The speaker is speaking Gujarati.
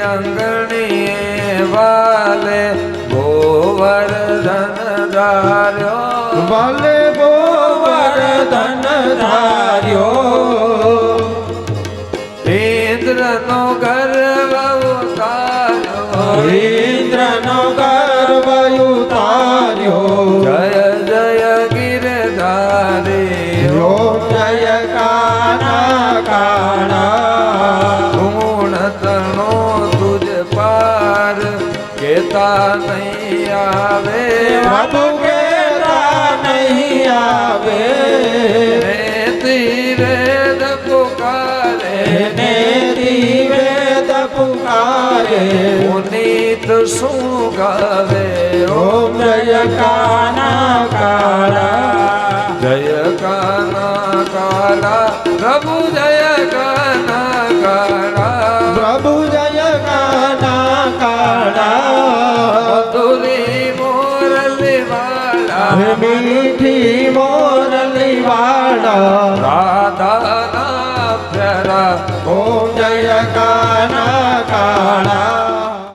અંગણી વાલે ગોવર્ધન ધાર્યો વાલે ગોવર્ધન ધાર્યો ઇન્દ્રનો ગર્વ ઉતાર્યો ઇન્દ્રનો ગર્વ ઉતાર્યો જય જય ગિરધારી જય કાના કાણા ગુણ તણો તુજ પાર કેતા નહીં આવે પ્રભુ કેતા નહીં આવે નેતિ વેદ પુકારે નેતિ વેદ પુકારે પુનીત શું ગાવે ઓમ જય કાના કાળા જય કાના કાલા પ્રભુ જય કાના કાલા પ્રભુ જય કાના કાળા મધુરી મોરલી વાળા મીઠી મોરલી વાળા રાધા ના પ્યારા ઓમ જય કાના